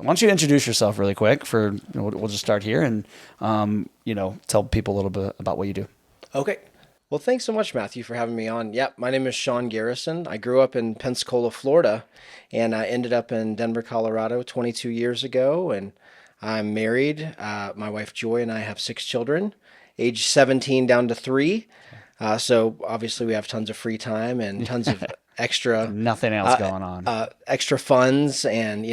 why don't you introduce yourself really quick we'll just start here and, tell people a little bit about what you do. Okay. Well, thanks so much, Matthew, for having me on. Yep, my name is Shaun Garrison. I grew up in Pensacola, Florida, and I ended up in Denver, Colorado 22 years ago, and I'm married. My wife, Joy, and I have 6 children, age 17 down to 3. So obviously we have tons of free time and tons of extra Nothing else going on. extra funds and,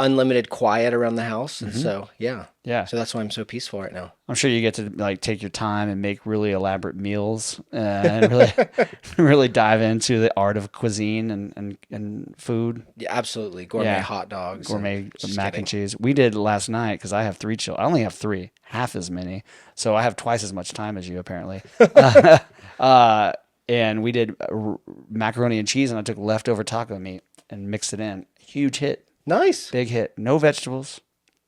unlimited quiet around the house. And so, Yeah. So that's why I'm so peaceful right now. I'm sure you get to like take your time and make really elaborate meals and really, really dive into the art of cuisine and food. Yeah, absolutely. Gourmet hot dogs. Gourmet mac and cheese. We did last night because I have 3 children. I only have 3, half as many. So I have twice as much time as you apparently. And we did macaroni and cheese, and I took leftover taco meat and mixed it in. Huge hit. Nice. Big hit. No vegetables.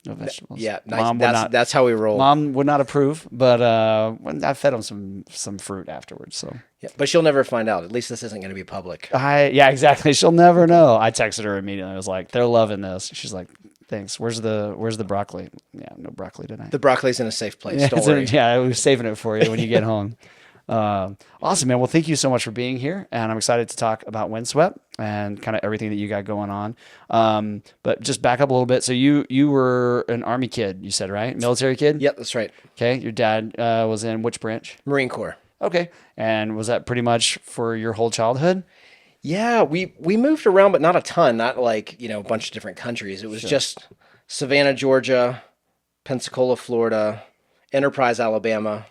No vegetables. Yeah, nice. That's how we roll. Mom would not approve, but I fed them some fruit afterwards. So yeah, but she'll never find out. At least this isn't going to be public. yeah, exactly. She'll never know. I texted her immediately. I was like, "They're loving this." She's like, "Thanks. Where's the broccoli?" Yeah, no broccoli tonight. The broccoli's in a safe place. Don't worry. I was saving it for you when you get home. Awesome, man. Well, thank you so much for being here, and I'm excited to talk about Windswept and kind of everything that you got going on. But just back up a little bit. So you were an Army kid, you said, right? Military kid? Yep, that's right. Okay. Your dad was in which branch? Marine Corps. Okay. And was that pretty much for your whole childhood? Yeah, we moved around, but not a ton. Not like, a bunch of different countries. It was just Savannah, Georgia, Pensacola, Florida, Enterprise, Alabama,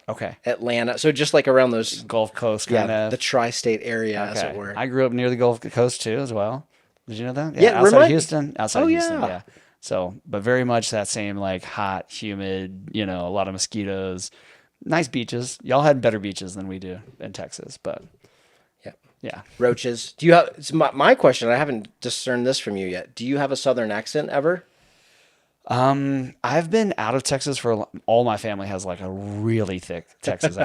Atlanta. So just like around those Gulf Coast kind of. the tri-state area, as it were. I grew up near the Gulf Coast too, as well. Did you know that? Yeah, outside of Houston. Outside of Houston, yeah. yeah. So, but very much that same like hot, humid. A lot of mosquitoes. Nice beaches. Y'all had better beaches than we do in Texas, but yeah. Roaches. Do you have? It's my question. I haven't discerned this from you yet. Do you have a Southern accent ever? I've been out of Texas for all my family has like a really thick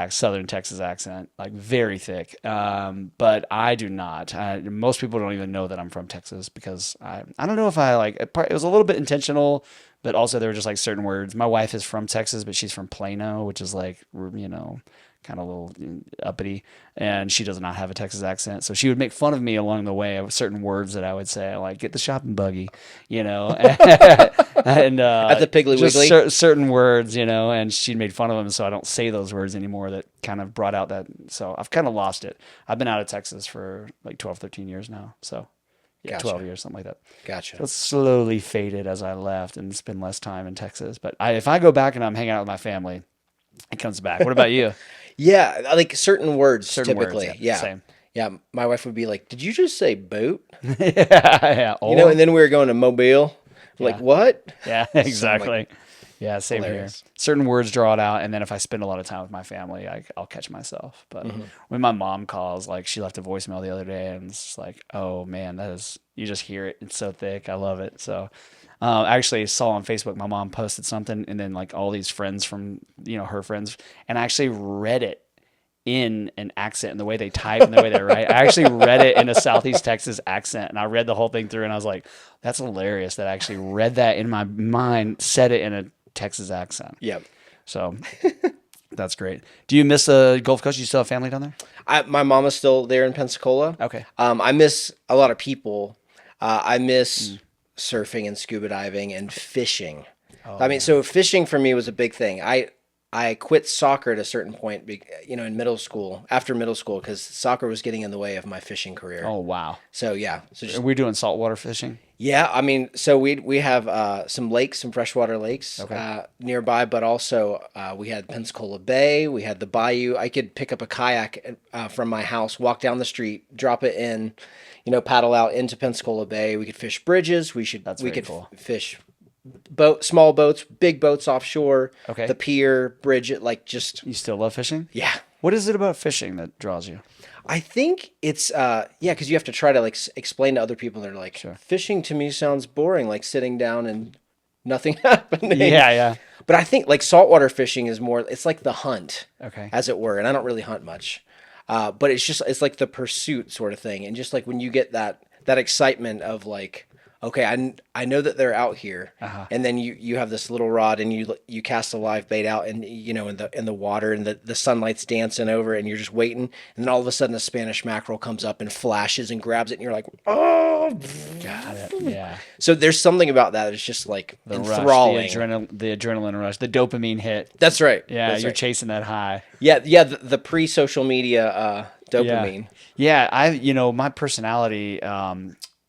Southern Texas accent, like very thick. But I do not. Most people don't even know that I'm from Texas because I don't know if it was a little bit intentional, but also there were just like certain words. My wife is from Texas, but she's from Plano, which is like, kind of a little uppity, and she does not have a Texas accent. So she would make fun of me along the way of certain words that I would say, like "get the shopping buggy," and at the Piggly just Wiggly, certain words, and she made fun of them. So I don't say those words anymore. That kind of brought out that. So I've kind of lost it. I've been out of Texas for like 12, 13 years now. So yeah, Gotcha. 12 years, something like that. Gotcha. So it's slowly faded as I left and spend less time in Texas. But if I go back and I'm hanging out with my family, it comes back. What about you? Yeah, like certain words typically. Words, yeah. Same. Yeah, my wife would be like, "Did you just say boat?" yeah. And then we were going to Mobile. Like, what? Yeah, exactly. Yeah, same hilarious. here. Certain words draw it out, and then if I spend a lot of time with my family, I'll catch myself. But when my mom calls, like she left a voicemail the other day, and it's just like, oh man, you just hear it. It's so thick. I love it. So I actually saw on Facebook, my mom posted something, and then like all these friends from, her friends, and I actually read it in an accent and the way they type and the way they write. I actually read it in a Southeast Texas accent, and I read the whole thing through, and I was like, that's hilarious that I actually read that in my mind, said it in a Texas accent. Yep. So that's great. Do you miss the Gulf Coast? You still have family down there? My mom is still there in Pensacola. Okay. I miss a lot of people. I miss surfing and scuba diving and fishing. So fishing for me was a big thing. I quit soccer at a certain point, in middle school, after middle school, because soccer was getting in the way of my fishing career. Oh, wow. So, yeah. So are we doing saltwater fishing? Yeah, so we have some lakes, some freshwater lakes nearby, but also we had Pensacola Bay, we had the bayou. I could pick up a kayak from my house, walk down the street, drop it in, paddle out into Pensacola Bay. We could fish bridges. We could fish small boats, big boats offshore. Okay. The pier, bridge, You still love fishing? Yeah. What is it about fishing that draws you? I think it's because you have to try to explain to other people. They're like, fishing to me sounds boring, like sitting down and nothing happening. Yeah. But I think like saltwater fishing is more. It's like the hunt, okay, as it were. And I don't really hunt much, but it's like the pursuit sort of thing. And just like when you get that excitement of like, okay, I know that they're out here, and then you have this little rod, and you cast a live bait out, and in the water, and the sunlight's dancing over, and you're just waiting, and then all of a sudden a Spanish mackerel comes up and flashes and grabs it, and you're like, oh, Got it. Yeah. so there's something about that that's just like The enthralling. rush, the adrenaline rush, the dopamine hit. That's right. Yeah, That's you're right. chasing that high. Yeah, the pre-social media dopamine. Yeah, my personality,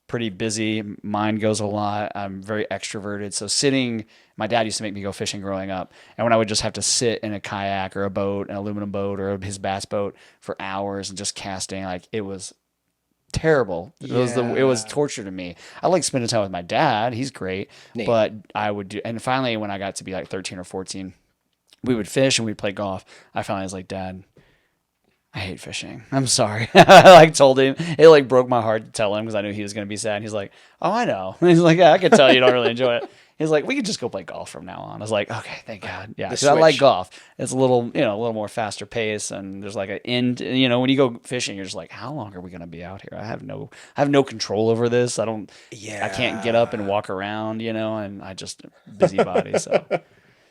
pretty busy. Mind goes a lot. I'm very extroverted. So my dad used to make me go fishing growing up. And when I would just have to sit in a kayak or a boat, an aluminum boat or his bass boat for hours and just casting, like it was terrible. It was torture to me. I like spending time with my dad. He's great. Neat. But I would do, and finally when I got to be like 13 or 14, we would fish and we'd play golf. I finally was like, Dad, I hate fishing. I'm sorry. I like told him. It like broke my heart to tell him because I knew he was going to be sad. And he's like, oh, I know. And he's like, yeah, I can tell you don't really enjoy it. He's like, we could just go play golf from now on. I was like, okay, thank God. Yeah, because I like golf. It's a little more faster pace, and there's like an end. When you go fishing, you're just like, how long are we going to be out here? I have no control over this. I can't get up and walk around. And I just busybody. So.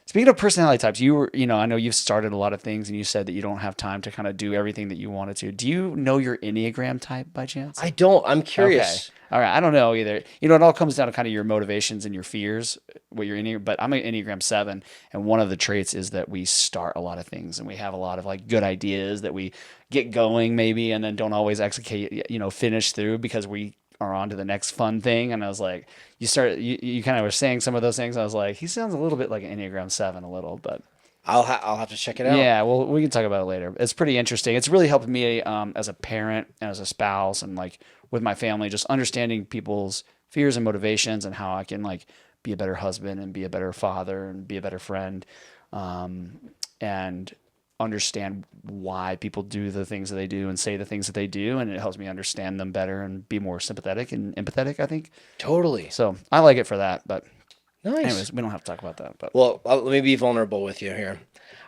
Speaking of personality types, I know you've started a lot of things, and you said that you don't have time to kind of do everything that you wanted to. Do you know your Enneagram type by chance? I don't. I'm curious. Okay. All right. I don't know either. It all comes down to kind of your motivations and your fears, what you're Enneagram. But I'm an Enneagram 7, and one of the traits is that we start a lot of things, and we have a lot of like good ideas that we get going maybe, and then don't always execute, finish through because we are on to the next fun thing. And I was like, you kind of were saying some of those things. I was like, he sounds a little bit like an Enneagram 7 a little, but I'll have to check it out. yeah, well, we can talk about it later. It's pretty interesting. It's really helped me as a parent and as a spouse and like with my family, just understanding people's fears and motivations and how I can like be a better husband and be a better father and be a better friend, and understand why people do the things that they do and say the things that they do, and it helps me understand them better and be more sympathetic and empathetic, I think. Totally. So I like it for that, but nice. Anyways, we don't have to talk about that. But well, let me be vulnerable with you here.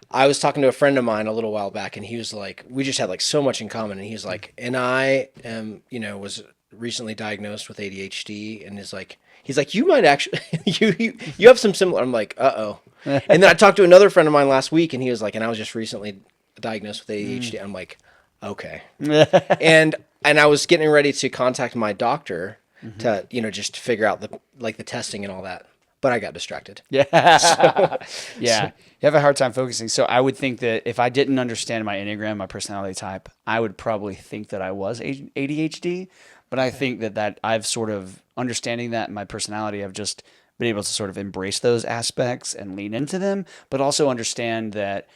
I was talking to a friend of mine a little while back, and he was like, we just had like so much in common, and he was like, and I am, was recently diagnosed with ADHD, and he's like, you might actually, you have some similar. I'm like, uh-oh. And then I talked to another friend of mine last week, and he was like, and I was just recently diagnosed with ADHD. I'm like, okay. and I was getting ready to contact my doctor to, just to figure out the testing and all that. But I got distracted. Yeah. Yeah. You have a hard time focusing. So I would think that if I didn't understand my Enneagram, my personality type, I would probably think that I was ADHD. But I think that I've sort of understanding that in my personality, I've just been able to sort of embrace those aspects and lean into them, but also understand that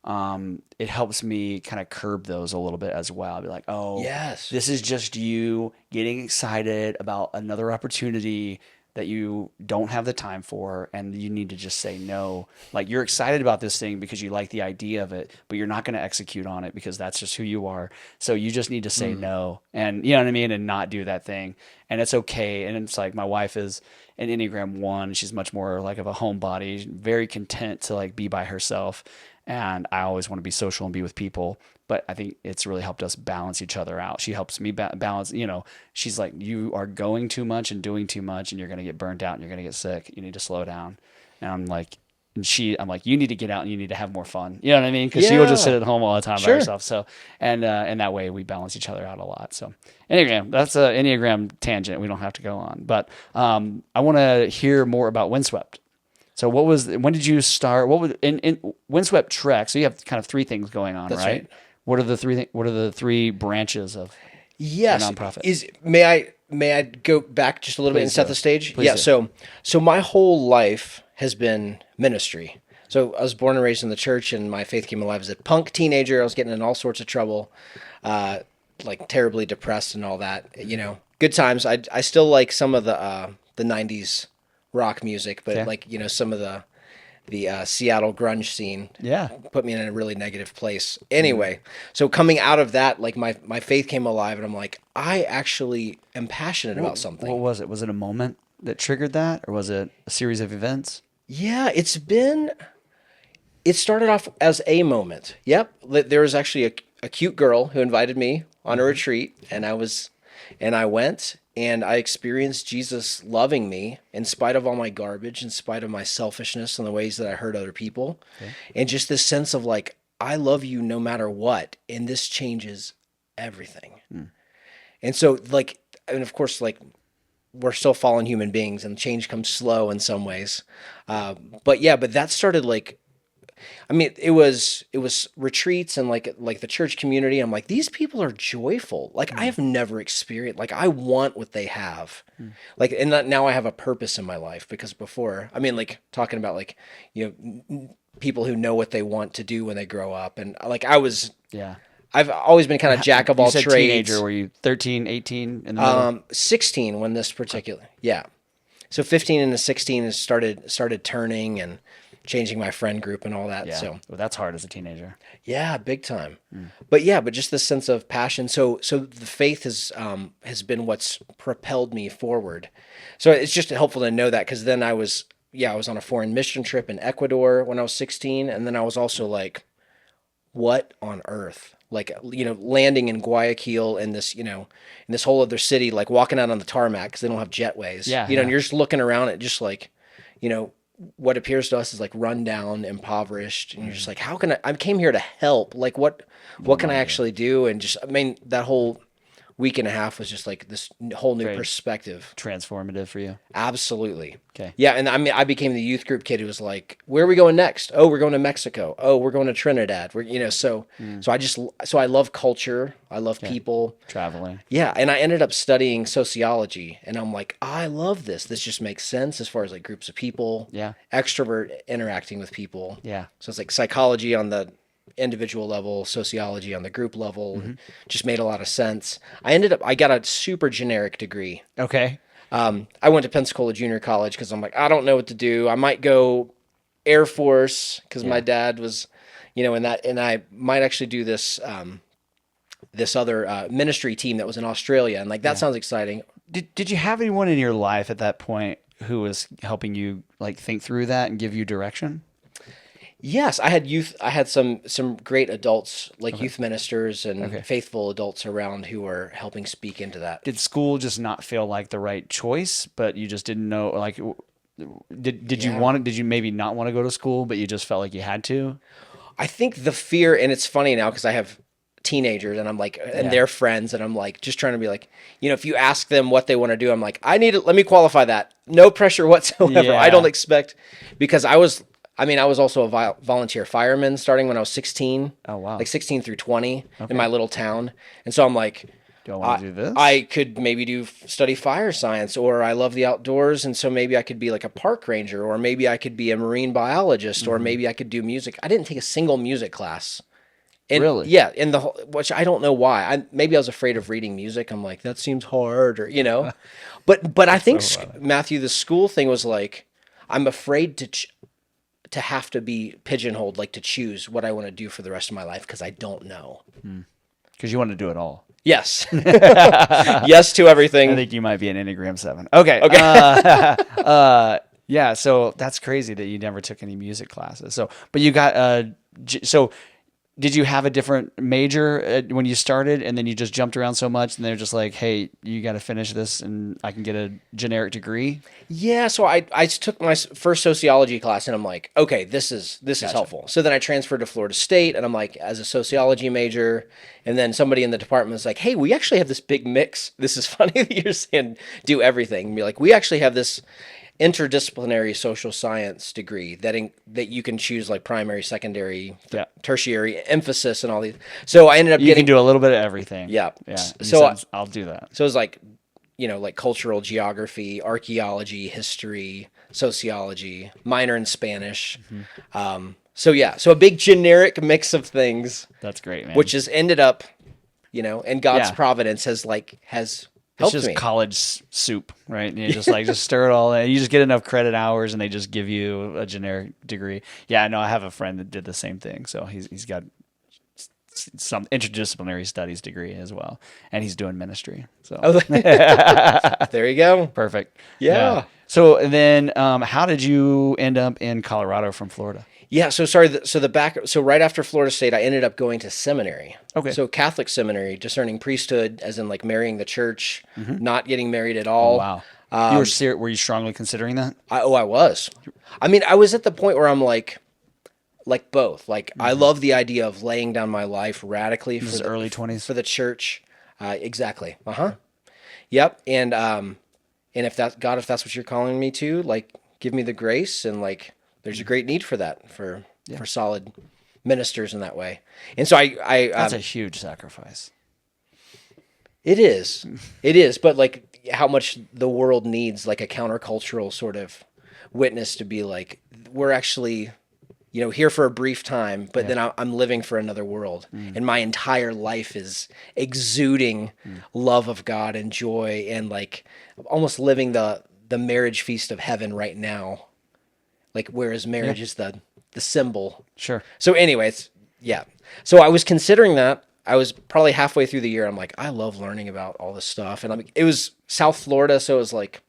it helps me kind of curb those a little bit as well. I'll be like, oh, yes, this is just you getting excited about another opportunity that you don't have the time for, and you need to just say no. Like, you're excited about this thing because you like the idea of it, but you're not going to execute on it because that's just who you are. So you just need to say no, and you know what I mean, and not do that thing. And it's okay. And it's like, my wife is an Enneagram 1. She's much more like of a homebody, very content to like be by herself. And I always want to be social and be with people. But I think it's really helped us balance each other out. She helps me balance, she's like, you are going too much and doing too much, and you're going to get burnt out and you're going to get sick. You need to slow down. And I'm like, you need to get out and you need to have more fun. You know what I mean? Because she will just sit at home all the time by herself. So, and that way we balance each other out a lot. So Enneagram, that's an Enneagram tangent. We don't have to go on, but I want to hear more about Windswept. So when did you start? What was in Windswept Trek? So you have kind of three things going on, that's right? What are the three branches of your nonprofit? May I go back just a little bit and set the stage? Please do. So my whole life has been ministry. So I was born and raised in the church, and my faith came alive as a punk teenager. I was getting in all sorts of trouble, like terribly depressed and all that. Good times. I still like some of the '90s rock music, but some of the Seattle grunge scene put me in a really negative place. Anyway, so coming out of that, like my faith came alive, and I'm like, I actually am passionate about something. What was it? Was it a moment that triggered that, or was it a series of events? Yeah, it started off as a moment. Yep. There was actually a cute girl who invited me on a retreat, and I was And I went and I experienced Jesus loving me in spite of all my garbage, in spite of my selfishness and the ways that I hurt other people. Okay. And just this sense of like, I love you no matter what. And this changes everything. And so like, and of course, like we're still fallen human beings and change comes slow in some ways. But that started like, I mean, it was retreats and like the church community. I'm like, these people are joyful. Like I have never experienced, like I want what they have. Like, and now I have a purpose in my life because before, I mean, like talking about like, people who know what they want to do when they grow up. And like, I've always been kind of jack of all trades. Teenager, were you 13, 18 in the middle? 16 when this particular, yeah. So 15 into 16 is started turning and changing my friend group and all that. Yeah. So well, that's hard as a teenager. Yeah, big time. But just this sense of passion. So the faith has been what's propelled me forward. So it's just helpful to know that because then I was on a foreign mission trip in Ecuador when I was 16, and then I was also like, what on earth? Like, landing in Guayaquil in this, in this whole other city, like walking out on the tarmac because they don't have jetways. Yeah. And you're just looking around at just like, what appears to us is like run down, impoverished. And you're just like, how can I came here to help. Like what can I actually do? And just, I mean, that whole week and a half was just like this whole new perspective. Transformative for you. Absolutely. Okay. Yeah. And I mean, I became the youth group kid who was like, where are we going next? Oh, we're going to Mexico. Oh, we're going to Trinidad. So I love culture. I love people. Traveling. Yeah. And I ended up studying sociology and I'm like, I love this. This just makes sense as far as like groups of people. Yeah. Extrovert interacting with people. Yeah. So it's like psychology on the individual level, sociology on the group level. Just made a lot of sense. I got a super generic degree. Okay. I went to Pensacola Junior College because I'm like, I don't know what to do. I might go Air Force because my dad was, in that, and I might actually do this, this other ministry team that was in Australia. And like, that sounds exciting. Did you have anyone in your life at that point who was helping you like think through that and give you direction? Yes, I had youth. I had some great adults, like youth ministers and faithful adults around who were helping speak into that. Did school just not feel like the right choice, but you just didn't know? Like, did you maybe not want to go to school, but you just felt like you had to? I think the fear, and it's funny now because I have teenagers and I'm like, and their friends, and I'm like, just trying to be like, if you ask them what they want to do, I'm like, let me qualify that. No pressure whatsoever. Yeah. I don't expect, because I was also a volunteer fireman starting when I was 16. Oh, wow. Like 16 through 20 in my little town. And so I'm like, do I want to do this? I could maybe study fire science, or I love the outdoors. And so maybe I could be like a park ranger, or maybe I could be a marine biologist, or maybe I could do music. I didn't take a single music class. And, really? Yeah. Which I don't know why. Maybe I was afraid of reading music. I'm like, that seems hard, or, but I think Matthew, the school thing was like, I'm afraid to have to be pigeonholed, like to choose what I want to do for the rest of my life because I don't know. Because you want to do it all. Yes. Yes to everything. I think you might be an Enneagram 7. Okay. Yeah, so that's crazy that you never took any music classes. So, but you got so did you have a different major when you started, and then you just jumped around so much, and they're just like, "Hey, you got to finish this, and I can get a generic degree"? Yeah, so I took my first sociology class, and I'm like, okay, this is helpful. So then I transferred to Florida State, and I'm like, as a sociology major, and then somebody in the department was like, "Hey, we actually have this big mix." This is funny that you're saying do everything. And be like, we actually have this interdisciplinary social science degree that you can choose like primary, secondary, tertiary emphasis and all these. So I ended up you can do a little bit of everything. Yeah. So I'll do that. So it was like, like cultural geography, archaeology, history, sociology, minor in Spanish. So a big generic mix of things. That's great, man. Which has ended up, and God's providence has it's just college soup, right? And you just stir it all in. You just get enough credit hours, and they just give you a generic degree. Yeah, I know. I have a friend that did the same thing. So he's got some interdisciplinary studies degree as well, and he's doing ministry. So there you go. Perfect. Yeah. So and then, how did you end up in Colorado from Florida? Yeah, so sorry. So right after Florida State, I ended up going to seminary. Okay. So Catholic seminary, discerning priesthood, as in like marrying the church, not getting married at Oh all. wow. You were you strongly considering that? I was. I mean, I was at the point where I'm like both. Like I love the idea of laying down my life radically This is early 20s. for the church. Exactly. Yep. And if that God, if that's what you're calling me to, like, give me the grace, and like, there's a great need for that for solid ministers in that way. And so That's a huge sacrifice. it is, but like how much the world needs like a countercultural sort of witness to be like, we're actually, here for a brief time, but then I'm living for another world, and my entire life is exuding love of God and joy, and like almost living the marriage feast of heaven right now. Like, whereas marriage is the symbol. Sure. So anyways, yeah. So I was considering that. I was probably halfway through the year. I'm like, I love learning about all this stuff. And it was South Florida. So it was like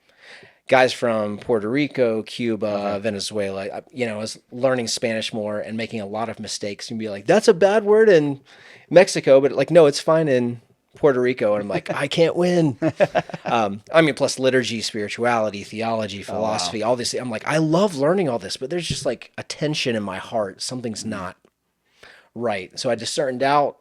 guys from Puerto Rico, Cuba, Venezuela. I was learning Spanish more and making a lot of mistakes, and be like, that's a bad word in Mexico, but like, no, it's fine in Puerto Rico. And I'm like, I can't win. Plus liturgy, spirituality, theology, philosophy, all this. I'm like, I love learning all this, but there's just like a tension in my heart. Something's not right. So I discerned out,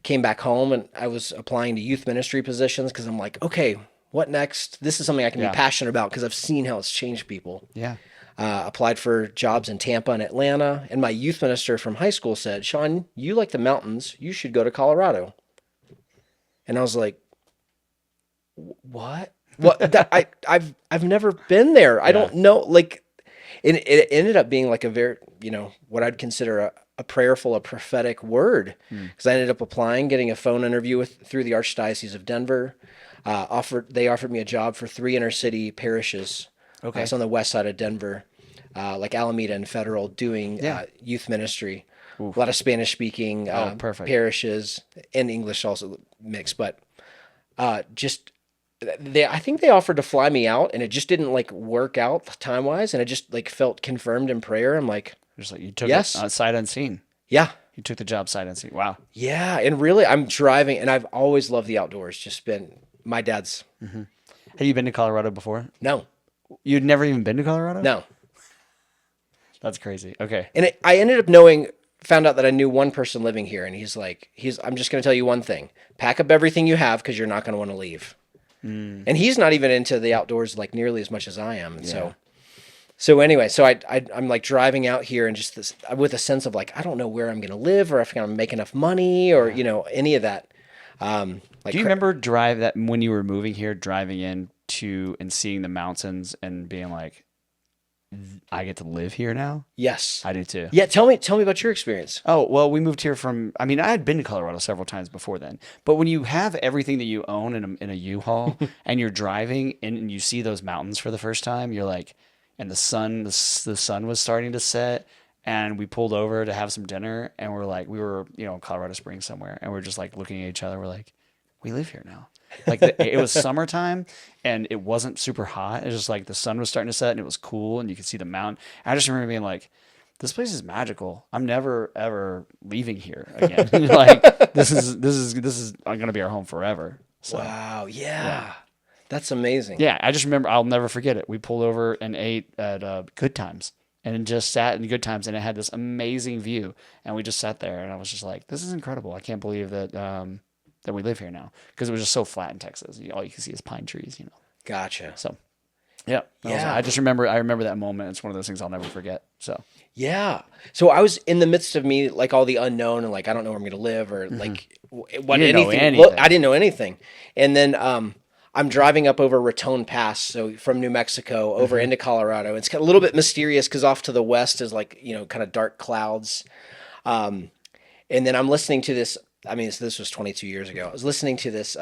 came back home, and I was applying to youth ministry positions because I'm like, okay, what next? This is something I can be passionate about because I've seen how it's changed people. Yeah. Applied for jobs in Tampa and Atlanta. And my youth minister from high school said, Shaun, you like the mountains. You should go to Colorado. And I was like, what? I've never been there. I don't know. Like, it ended up being like a very, what I'd consider a prayerful, a prophetic word. Because I ended up applying, getting a phone interview through the Archdiocese of Denver. They offered me a job for 3 inner city parishes. Okay. It's on the west side of Denver, like Alameda and Federal, doing youth ministry. Oof. A lot of Spanish speaking parishes, and English also mixed, but I think they offered to fly me out, and it just didn't like work out time wise, and I just like felt confirmed in prayer. I'm like, just like you took it sight unseen. Yeah. You took the job sight unseen. Wow. Yeah, and really, I'm driving, and I've always loved the outdoors. Just been my dad's. Mm-hmm. Have you been to Colorado before? No. You'd never even been to Colorado? No. That's crazy. Okay. And I ended up found out that I knew one person living here, and he's like, I'm just going to tell you one thing: pack up everything you have because you're not going to want to leave. And he's not even into the outdoors like nearly as much as I am. And so anyway, so I'm like driving out here, and just this with a sense of like, I don't know where I'm going to live, or if I'm going to make enough money, or any of that. Do you remember that when you were moving here, driving in and seeing the mountains and being like, I get to live here now? Yes. I do too. Yeah, tell me about your experience. Oh, well, we moved here I had been to Colorado several times before then, but when you have everything that you own in a U-Haul and you're driving and you see those mountains for the first time, you're like, and the sun was starting to set, and we pulled over to have some dinner, and we were in Colorado Springs somewhere, and we're just like looking at each other. We're like, we live here now. Like it was summertime, and it wasn't super hot. It was just like the sun was starting to set, and it was cool, and you could see the mountain. And I just remember being like, this place is magical. I'm never ever leaving here again. Like this is going to be our home forever. So, wow. Yeah. That's amazing. Yeah. I just remember, I'll never forget it. We pulled over and ate at Good Times, and just sat in Good Times, and it had this amazing view, and we just sat there, and I was just like, this is incredible. I can't believe that that we live here now, because it was just so flat in Texas. All you can see is pine trees, Gotcha. So, yeah. I remember that moment. It's one of those things I'll never forget. So, yeah. So I was in the midst of me, like all the unknown, and like, I don't know where I'm going to live, or like anything. Well, I didn't know anything. And then, I'm driving up over Raton Pass, so from New Mexico over into Colorado. It's a little bit mysterious because off to the west is like, kind of dark clouds. And then I'm listening to this. So this was 22 years ago. I was listening to this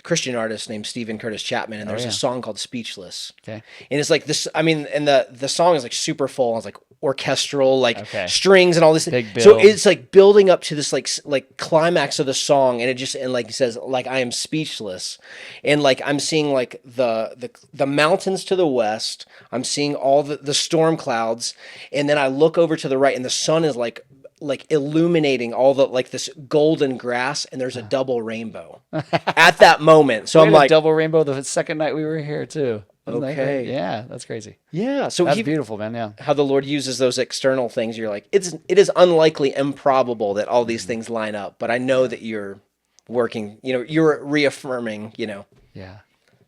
Christian artist named Stephen Curtis Chapman, and there's a song called Speechless. Okay. And it's like this, and the song is like super full. I was like, orchestral, like Okay. strings and all this. Big So build. it's like building up to this like climax of the song, and it just and like it says like I am speechless, and like I'm seeing like the mountains to the west. I'm seeing all the storm clouds, and then I look over to the right, and the sun is like illuminating all the like this golden grass, and there's a double rainbow at that moment. So We I'm had a like, double rainbow the second night we were here too. Isn't that great? okay, Yeah, that's crazy. yeah. So That's beautiful, man. Yeah. how the Lord uses those external things. You're like, it is unlikely, improbable that all these things line up, but I know that you're working. You're reaffirming. Yeah.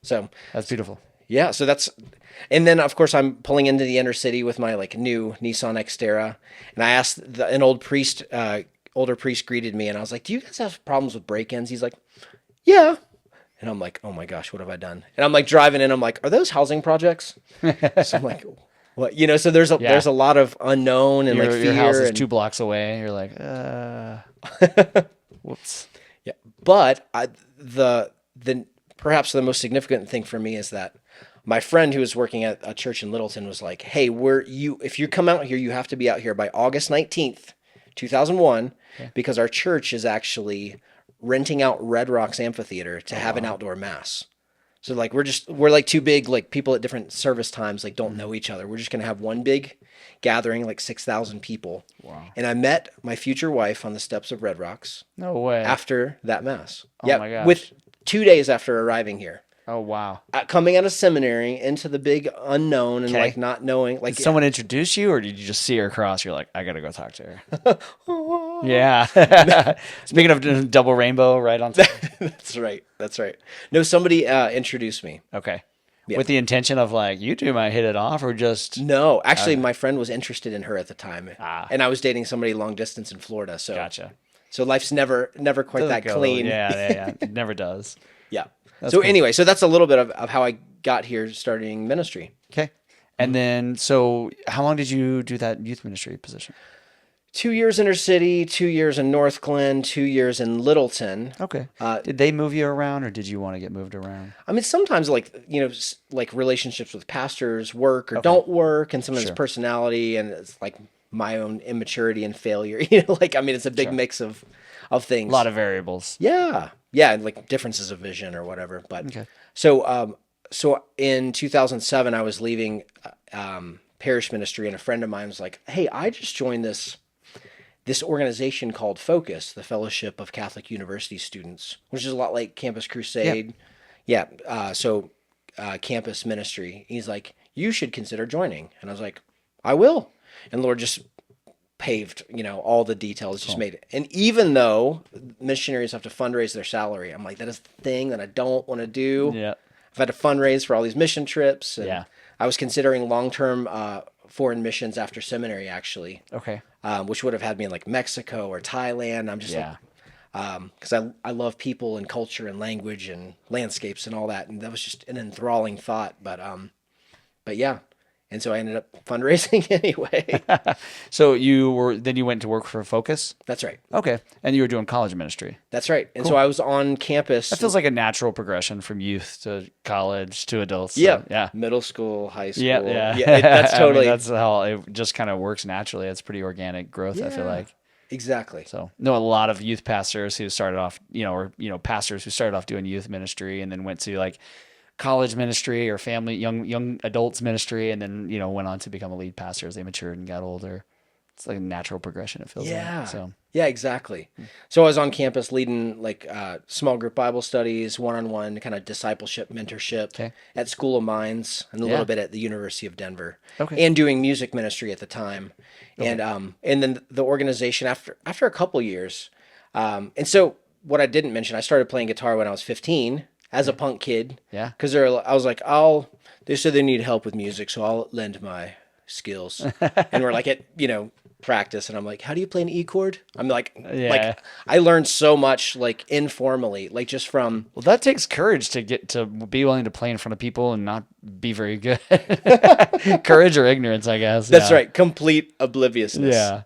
So That's beautiful. yeah, so that's, and then of course I'm pulling into the inner city with my like new Nissan Xterra, and I asked an older priest greeted me, and I was like, "Do you guys have problems with break-ins?" He's like, "Yeah," and I'm like, "Oh my gosh, what have I done?" And I'm like driving in, I'm like, "Are those housing projects?" So I'm like, "What?" So there's a lot of unknown and Your, like fear your house is and 2 blocks away. You're like, whoops. yeah, but the perhaps the most significant thing for me is that my friend who was working at a church in Littleton was like, "Hey, if you come out here, you have to be out here by August 19th, 2001, because our church is actually renting out Red Rocks Amphitheater to have an outdoor mass." So like we're like two big like people at different service times like don't know each other. We're just gonna have one big gathering, like 6,000 people. Wow. And I met my future wife on the steps of Red Rocks No way. after that mass. Oh my gosh. With 2 days after arriving here. Oh, wow. Coming out of seminary into the big unknown and Okay. like not knowing like Did someone introduce you, or did you just see her cross? You're like, I got to go talk to her. Yeah. Speaking of double rainbow, right on top. That's right. No, somebody introduced me. Okay. Yeah. With the intention of like, you two might hit it off, or just. No, actually my friend was interested in her at the time. Ah. And I was dating somebody long distance in Florida, so Gotcha. so life's never quite Doesn't that go- clean. Yeah. It never does. Yeah. That's So cool. anyway, so that's a little bit of how I got here starting ministry. Okay. And then, so how long did you do that youth ministry position? 2 years inner city, 2 years in North Glen, 2 years in Littleton. Okay. Did they move you around, or did you want to get moved around? I mean, sometimes like like relationships with pastors work or don't work, and sometimes Sure. personality, and it's like my own immaturity and failure. Like I mean, it's a big mix of things. A lot of variables. Yeah, and like differences of vision or whatever. But Okay. so in 2007, I was leaving parish ministry, and a friend of mine was like, "Hey, I just joined this organization called Focus, the Fellowship of Catholic University Students, which is a lot like Campus Crusade." Yeah. Campus ministry. He's like, "You should consider joining." And I was like, "I will." And Lord just paved, all the details, just made it. And even though missionaries have to fundraise their salary, I'm like, that is the thing that I don't want to do. Yeah. I've had to fundraise for all these mission trips. And Yeah. I was considering long-term foreign missions after seminary, actually, Okay. which would have had me in like Mexico or Thailand. I'm just Yeah. because I love people and culture and language and landscapes and all that, and that was just an enthralling thought. But yeah, and so I ended up fundraising anyway. So you went to work for Focus? That's right. Okay. And you were doing college ministry. That's right. And so I was on campus. That feels like a natural progression from youth to college to adults. So, Yeah. Yeah. Middle school, high school. Yeah. That's I mean, totally that's how it just kind of works naturally. It's pretty organic growth, I feel Yeah. like. exactly. So, know a lot of youth pastors who started off, pastors who started off doing youth ministry and then went to like college ministry or family young adults ministry, and then went on to become a lead pastor as they matured and got older. It's like a natural progression, it feels Yeah. like. So Yeah, exactly. So I was on campus leading like small group Bible studies, one-on-one kind of discipleship, mentorship Okay. at School of Mines and a Yeah. little bit at the University of Denver. Okay. And doing music ministry at the time. And then the organization after a couple years. And so what I didn't mention, I started playing guitar when I was 15 as a punk kid. Yeah. Because I was like, they said they need help with music, so I'll lend my skills. And we're like at, practice, and I'm like, how do you play an E chord? I'm like, I learned so much like informally, like just from. Well, that takes courage to get to be willing to play in front of people and not be very good. Courage or ignorance, I guess. That's Yeah. right. Complete obliviousness. Yeah.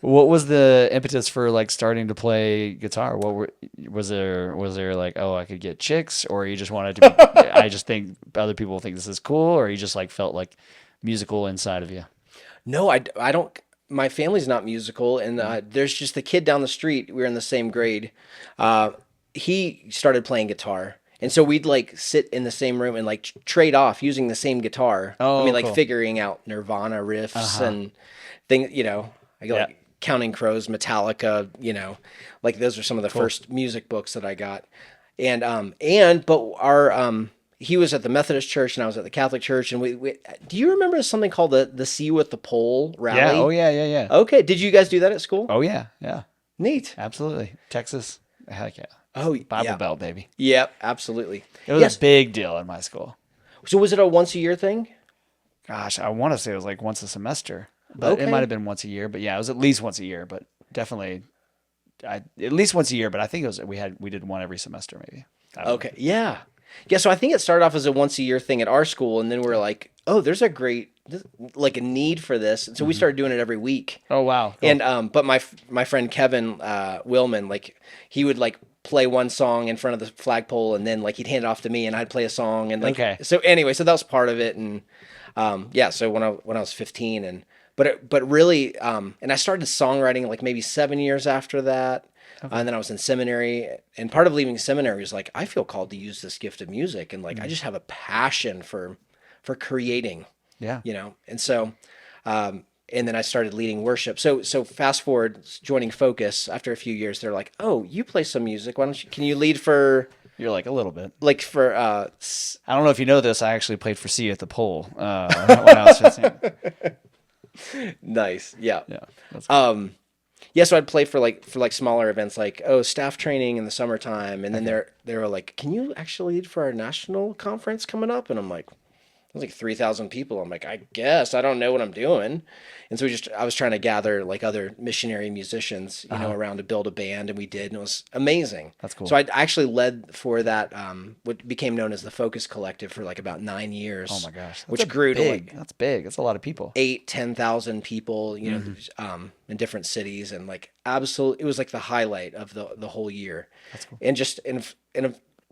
What was the impetus for like starting to play guitar? Was there like, oh, I could get chicks, or you just wanted to be, I just think other people think this is cool, or you just like felt like musical inside of you? No, I don't. My family's not musical, and there's just the kid down the street. We were in the same grade. Uh, he started playing guitar, and so we'd like sit in the same room and like trade off using the same guitar. I mean, Oh, like cool. figuring out Nirvana riffs Uh-huh. and things. You know, I Yeah. like Counting Crows, Metallica. You know, like those are some of the Cool. first music books that I got. And but our he was at the Methodist church and I was at the Catholic church, and we do you remember something called the See with the Pole Yeah. Oh rally? yeah. Yeah. Yeah. Okay, did you guys do that at school? Oh yeah. Yeah. Neat. Absolutely. Texas. Heck yeah. Oh Bible yeah, Belt, baby. yeah, absolutely. It was a Yes. big deal in my school. So was it a once a year thing? Gosh, I want to say it was like once a semester, but it might have Okay. been once a year. But yeah, it was at least once a year. But definitely, at least once a year. But I think it was we did one every semester maybe. I don't know. Okay. Yeah. Yeah. So I think it started off as a once a year thing at our school, and then we're like, oh, there's a like a need for this, and so we started doing it every week. Oh wow. Cool. And but my friend Kevin Willman, like he would like play one song in front of the flagpole, and then like he'd hand it off to me, and I'd play a song, and like Okay. so anyway, so that was part of it, and yeah. So when I was 15, and but really, and I started songwriting like maybe 7 years after that. And then I was in seminary, and part of leaving seminary was like I feel called to use this gift of music, and like I just have a passion for creating, Yeah. you know. And so and then I started leading worship. So fast forward, joining Focus after a few years, they're like, "Oh, you play some music. Why don't you? Can you lead for You're like a little bit. like for I don't know if you know this. I actually played for C at the Pole when I was 15. nice, yeah, Yeah. That's cool. yeah. So I'd play for like smaller events, like staff training in the summertime, and then they were like, "Can you actually lead for our national conference coming up?" And I'm like, "There's like 3,000 people." I'm like, "I guess I don't know what I'm doing." And so I was trying to gather like other missionary musicians, around to build a band, and we did, and it was amazing. That's cool. So I actually led for that, what became known as the Focus Collective for like about 9 years. Oh my gosh. Which grew to big. like That's big. That's a lot of people. 10,000 people, in different cities, and like absolutely, it was like the highlight of the whole year. That's cool. And just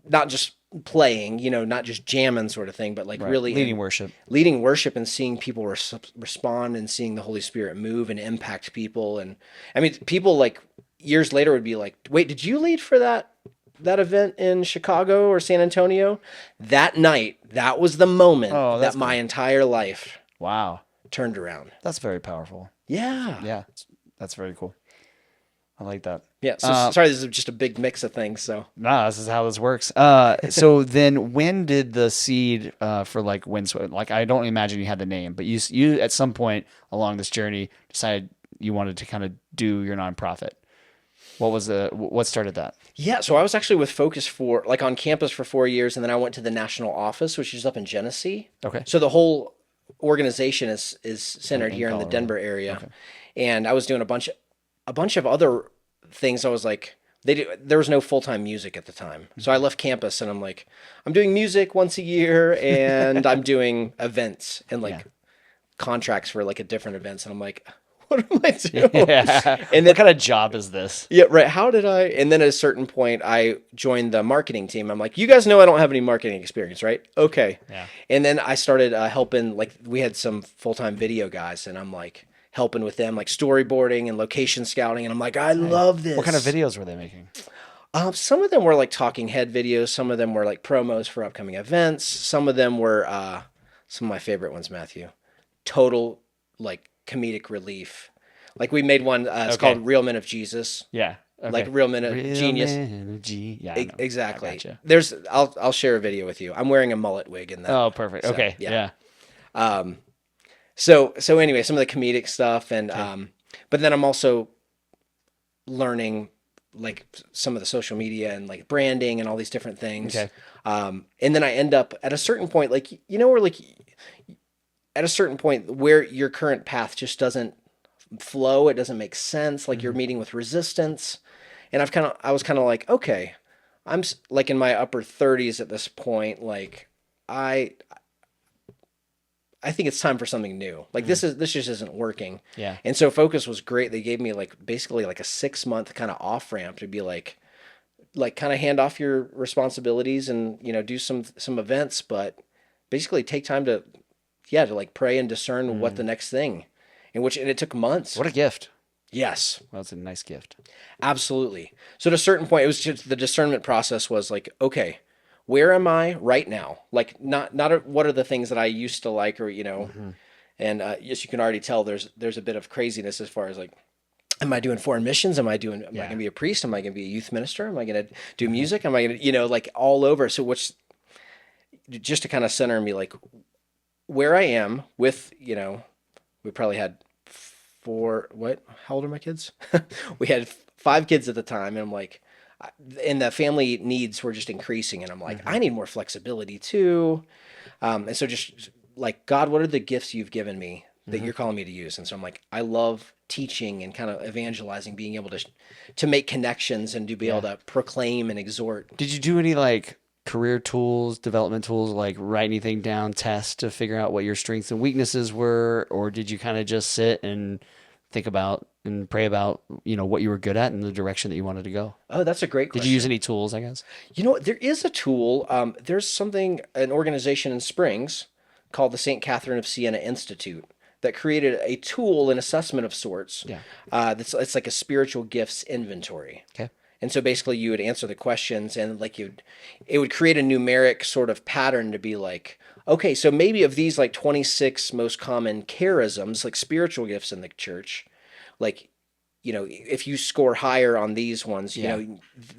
not just playing, not just jamming sort of thing, but like Right. really Leading worship. and seeing people respond and seeing the Holy Spirit move and impact people. And I mean, people like years later would be like, "Wait, did you lead for that event in Chicago or San Antonio?" That night, that was the moment Oh, that's that my entire life Wow. turned around. That's very powerful. Yeah. Yeah. That's very cool. I like that. Yeah. So sorry, this is just a big mix of things. So Nah, this is how this works. So then when did the seed for like Windswept, like I don't imagine you had the name, but you at some point along this journey decided you wanted to kind of do your nonprofit. What started that? yeah, so I was actually with Focus for like on campus for 4 years, and then I went to the national office, which is up in Genesee. Okay. So the whole organization is centered here in the Colorado. Denver area, and I was doing a bunch of other things. I was like, there was no full time music at the time, so I left campus, and I'm like, I'm doing music once a year, and I'm doing events and like contracts for like a different events, and I'm like, what am I doing? Yeah. And then What kind of job is this? yeah, right. How did I? And then at a certain point, I joined the marketing team. I'm like, you guys know I don't have any marketing experience, right? Okay. Yeah. And then I started helping. Like, we had some full time video guys, and I'm like helping with them, like storyboarding and location scouting. And I'm like, I love this. What kind of videos were they making? Some of them were like talking head videos. Some of them were like promos for upcoming events. Some of them were some of my favorite ones, Matthew. Total like comedic relief. Like we made one. It's called Real Men of Jesus. Yeah. Okay. Like Real Men of Genius. Yeah. I know. Exactly. I gotcha. I'll share a video with you. I'm wearing a mullet wig in that. Oh, perfect. So, Okay. yeah. Yeah. So anyway, some of the comedic stuff, and but then I'm also learning like some of the social media and like branding and all these different things. Okay. And then I end up at a certain point, like where like at a certain point where your current path just doesn't flow, it doesn't make sense. Like you're meeting with resistance, and I was kind of like, okay, like in my upper 30s at this point, like I think it's time for something new. Like this just isn't working. Yeah. And so Focus was great. They gave me like basically like a 6-month kind of off ramp to be like kind of hand off your responsibilities and do some events, but basically take time to like pray and discern what the next thing and it took months. What a gift. Yes, Well, it's a nice gift. absolutely. So at a certain point, it was just the discernment process was like, okay, where am I right now? Like what are the things that I used to like, or and yes, you can already tell there's a bit of craziness as far as like, am I doing foreign missions? Am I going to be a priest? Am I going to be a youth minister? Am I going to do music? Am I going to, like all over? So just to kind of center me, like where I am with, we probably had how old are my kids? We had 5 kids at the time. And I'm like, and the family needs were just increasing. And I'm like, I need more flexibility too. And so just like, God, what are the gifts you've given me that you're calling me to use? And so I'm like, I love teaching and kind of evangelizing, being able to make connections and to be able to proclaim and exhort. Did you do any like career tools, development tools, like write anything down, test to figure out what your strengths and weaknesses were? Or did you kind of just sit and think about and pray about, what you were good at and the direction that you wanted to go? Oh, that's a great question. Did you use any tools, I guess? There is a tool. There's an organization in Springs called the St. Catherine of Siena Institute that created a tool, an assessment of sorts. Yeah. It's like a spiritual gifts inventory. Okay. And so basically you would answer the questions and like it would create a numeric sort of pattern to be like, okay, so maybe of these like 26 most common charisms, like spiritual gifts in the church, like, if you score higher on these ones,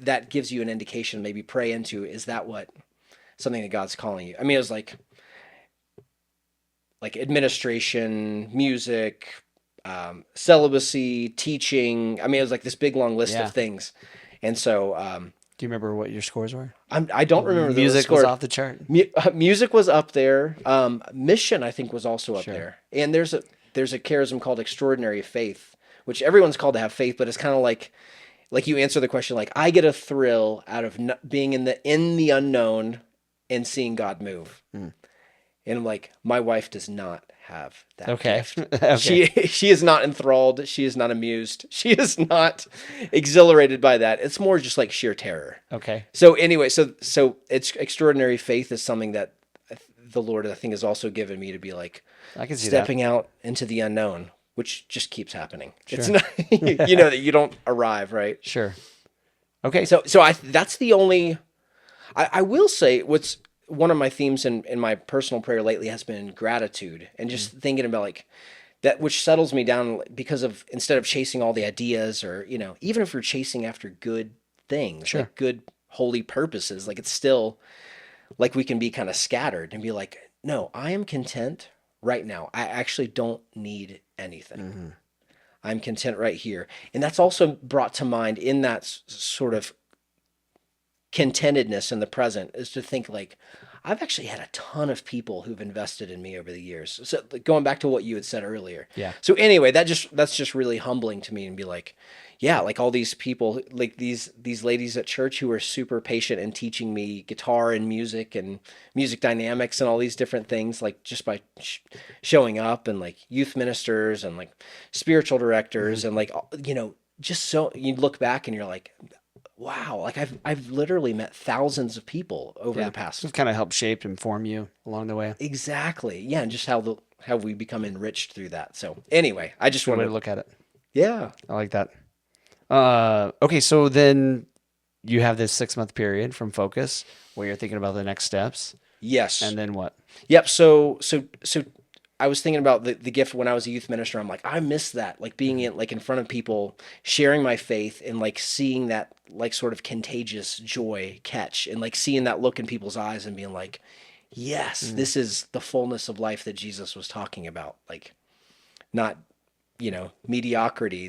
that gives you an indication, maybe pray into, is that something that God's calling you? I mean, it was like administration, music, celibacy, teaching. I mean, it was like this big long list of things. And so, do you remember what your scores were? I don't remember. Music was off the chart. Music was up there. Mission, I think, was also up there. And there's a charism called extraordinary faith, which everyone's called to have faith, but it's kind of like you answer the question, like I get a thrill out of being in the unknown and seeing God move. And I'm like, my wife does not have that gift. Okay. She is not enthralled. She is not amused. She is not exhilarated by that. It's more just like sheer terror. Okay. So anyway, so it's extraordinary faith is something that the Lord, I think, has also given me to be like, I can see stepping out into the unknown, which just keeps happening. Sure. It's not, that you don't arrive, right? Sure. Okay. So that's the only, I will say what's one of my themes in my personal prayer lately has been gratitude and just thinking about like that, which settles me down because of, instead of chasing all the ideas or, even if we're chasing after good things, like good holy purposes, like it's still like we can be kind of scattered and be like, no, I am content right now. I actually don't need anything. I'm content right here. And that's also brought to mind in that sort of contentedness in the present is to think like, I've actually had a ton of people who've invested in me over the years. So going back to what you had said earlier. Yeah. So anyway, that's just really humbling to me and be like, yeah, like all these people, like these ladies at church who are super patient and teaching me guitar and music dynamics and all these different things, like just by showing up, and like youth ministers and like spiritual directors and like, just so you look back and you're like, wow, like I've literally met thousands of people over the past. It's kind of helped shape and form you along the way. Exactly. Yeah. And just how we become enriched through that. So anyway, I just wanted to look at it. Yeah. I like that. Okay. So then you have this 6-month period from Focus where you're thinking about the next steps. Yes. And then what? Yep. So I was thinking about the gift when I was a youth minister. I'm like, I miss that, like being in front of people, sharing my faith, and like seeing that like sort of contagious joy catch, and like seeing that look in people's eyes and being like, yes, this is the fullness of life that Jesus was talking about. Like, not, mediocrity,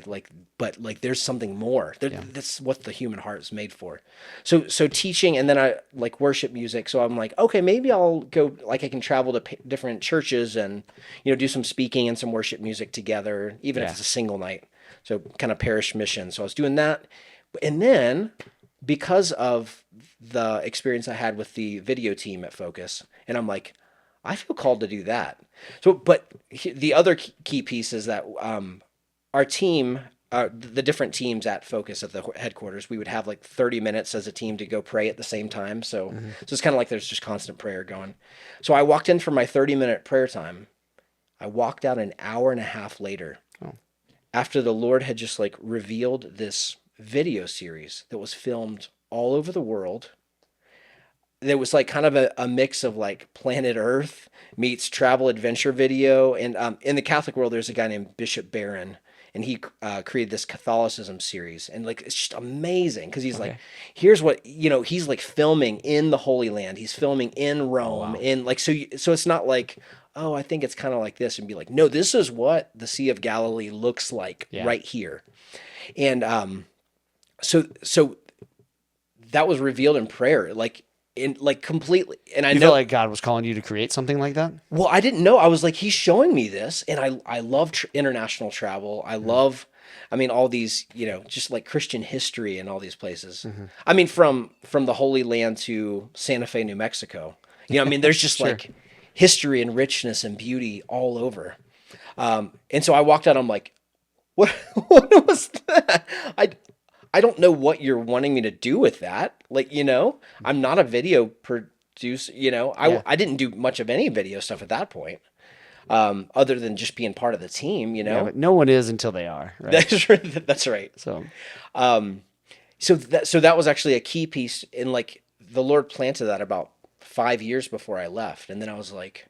but like there's something more. That's what the human heart is made for. So teaching, and then I like worship music. So I'm like, okay, maybe I'll go, like I can travel to different churches and, do some speaking and some worship music together, even if it's a single night. So kind of parish mission. So I was doing that. And then because of the experience I had with the video team at Focus, and I'm like, I feel called to do that. So, but the other key piece is that our team, the different teams at Focus at the headquarters, we would have like 30 minutes as a team to go pray at the same time. So, so it's kind of like there's just constant prayer going. So I walked in for my 30-minute prayer time. I walked out an hour and a half later, after the Lord had just like revealed this video series that was filmed all over the world. There was like kind of a mix of like Planet Earth meets travel adventure video. And in the Catholic world, there's a guy named Bishop Barron, and he created this Catholicism series. And like, it's just amazing because he's like, Okay. here's what, he's like filming in the Holy Land. He's filming in Oh Rome. wow. In like, so it's not like, oh, I think it's kind of like this, and be like, no, this is what the Sea of Galilee looks like Yeah. right here. And so that was revealed in prayer, like in like completely. And I You felt know, like God was calling you to create something like that? well, I didn't know. I was like, he's showing me this, and I love international travel. I love, I mean, all these, just like Christian history and all these places. I mean, from the Holy Land to Santa Fe, New Mexico. I mean, there's just Sure. like history and richness and beauty all over. And so I walked out. I'm like, what? What was that? I don't know what you're wanting me to do with that. Like, I'm not a video producer. Yeah. I didn't do much of any video stuff at that point, other than just being part of the team. Yeah, but no one is until they are, right? That's right. That's right. So, So that was actually a key piece in like the Lord planted that about 5 years before I left, and then I was like,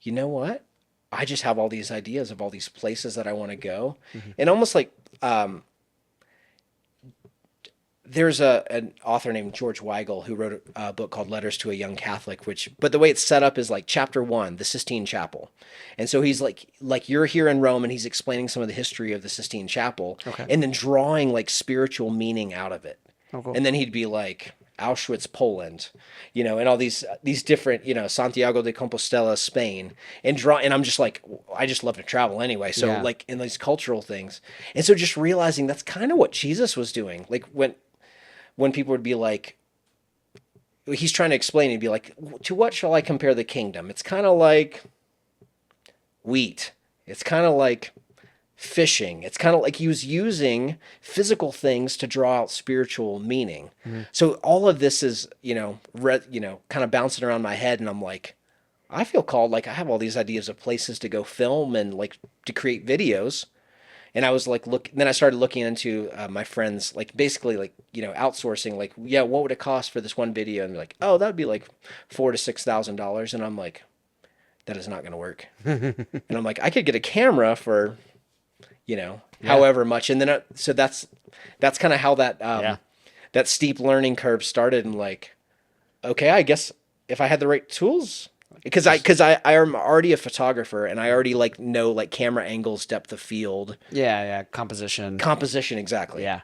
you know what? I just have all these ideas of all these places that I want to go, and almost like there's an author named George Weigel who wrote a book called Letters to a Young Catholic, but the way it's set up is like chapter 1, the Sistine Chapel. And so he's like you're here in Rome, and he's explaining some of the history of the Sistine Chapel, okay. and then drawing like spiritual meaning out of it. Oh, cool. And then he'd be like Auschwitz, Poland, and all these different, Santiago de Compostela, Spain, and I'm just like, I just love to travel anyway. So Yeah. like in these cultural things. And so just realizing that's kind of what Jesus was doing. Like when people would be like, he's trying to explain, he'd be like, to what shall I compare the kingdom? It's kind of like wheat. It's kind of like fishing. It's kind of like he was using physical things to draw out spiritual meaning. So all of this is, kind of bouncing around my head, and I'm like, I feel called, like I have all these ideas of places to go film and like to create videos. And I was like, then I started looking into my friends, like basically like, outsourcing, like, yeah, what would it cost for this one video? And they're like, oh, that'd be like $4,000 to $6,000. And I'm like, that is not going to work. And I'm like, I could get a camera for, however much. And then, so that's kind of how that, Yeah. that steep learning curve started. And like, okay, I guess if I had the right tools, because I am already a photographer, and I already like know like camera angles, depth of field, Yeah. Composition. exactly. Yeah.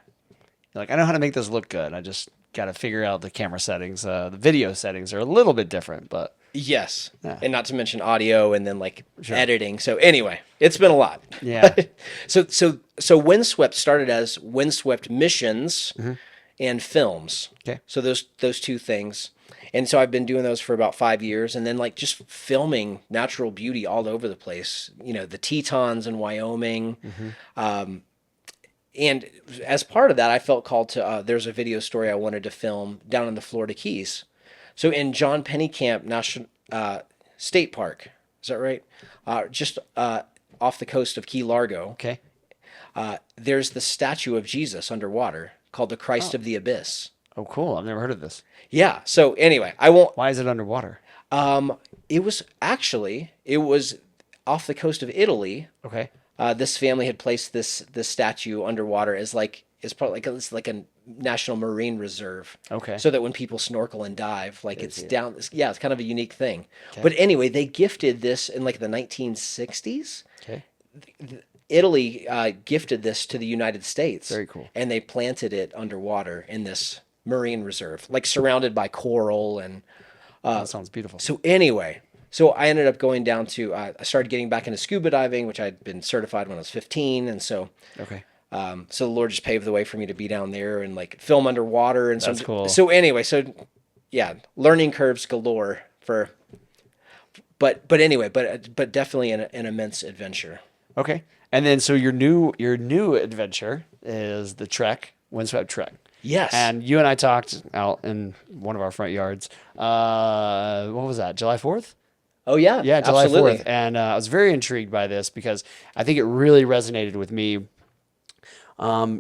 You're like, I know how to make this look good. I just got to figure out the camera settings. The video settings are a little bit different, but Yes. Yeah. And not to mention audio and then like Sure. editing. So anyway, it's been a lot. Yeah. So Windswept started as Windswept Missions and Films. Okay. So those two things. And so I've been doing those for about 5 years, and then like just filming natural beauty all over the place. The Tetons in Wyoming. And as part of that, I felt called to, there's a video story I wanted to film down in the Florida Keys. So in John Pennycamp National State Park, is that right? Just off the coast of Key Largo, Okay. there's the statue of Jesus underwater called the Christ of the Abyss. Oh, cool. I've never heard of this. Yeah. So anyway, I won't. Why is it underwater? It was off the coast of Italy. Okay. This family had placed this statue underwater as part it's like a national marine reserve. Okay. So that when people snorkel and dive, like it's see it. down. Yeah, it's kind of a unique thing. But anyway, they gifted this in like the 1960s. Okay. Italy gifted this to the United States. Very cool. And they planted it underwater in this marine reserve, like surrounded by coral and. That sounds beautiful. So anyway, I ended up going down to. I started getting back into scuba diving, which I'd been certified when I was 15, and so. Okay. So the Lord just paved the way for me to be down there and like film underwater and That's cool. So anyway, yeah, learning curves galore but definitely an immense adventure. Okay. And then so your new adventure is the trek, Windswept Trek. Yes. And you and I talked out in one of our front yards. What was that? July 4th? Oh yeah, Yeah, July 4th. absolutely. And I was very intrigued by this because I think it really resonated with me.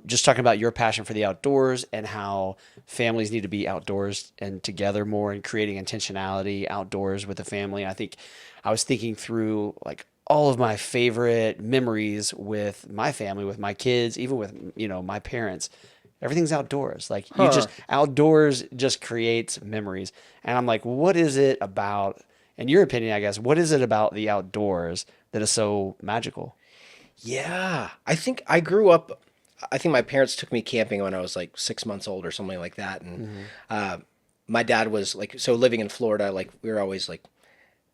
Just talking about your passion for the outdoors and how families need to be outdoors and together more and creating intentionality outdoors with the family. I think I was thinking through like all of my favorite memories with my family, with my kids, even with, my parents. Everything's outdoors. Like you Huh. just outdoors just creates memories. And I'm like, what is it about, in your opinion, I guess, what is it about the outdoors that is so magical? Yeah, I think I grew up. I think my parents took me camping when I was like 6 months old or something like that, and Hmm. uh, my dad was like, so living in Florida, like we were always like